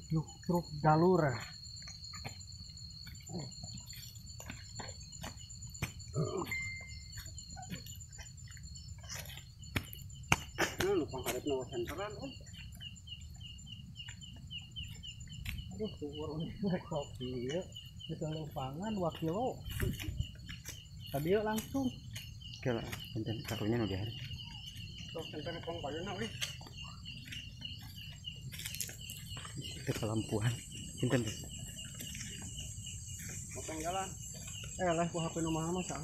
truk galur. Pangkaret na senteran. Aduh, turun kopi ya. Bisa lupangan wakil. Tadi yuk langsung. Oke lah, konten karunya udah. Sok senteran kong kayu na wih. Itu kelampuan. Pinten tuh. Motong jalan. Lah ku HP nu mahal mah sana.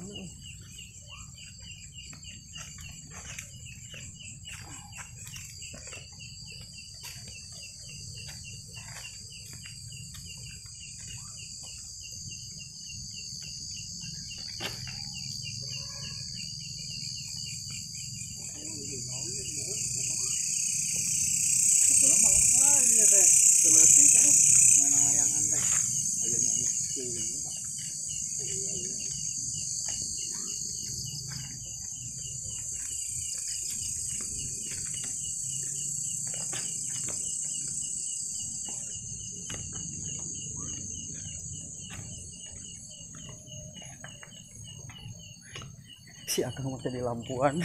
Si Akang masih di lampuan.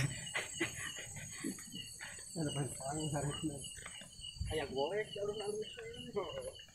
Ada bantuan harusnya. Kayak golek jalur alus.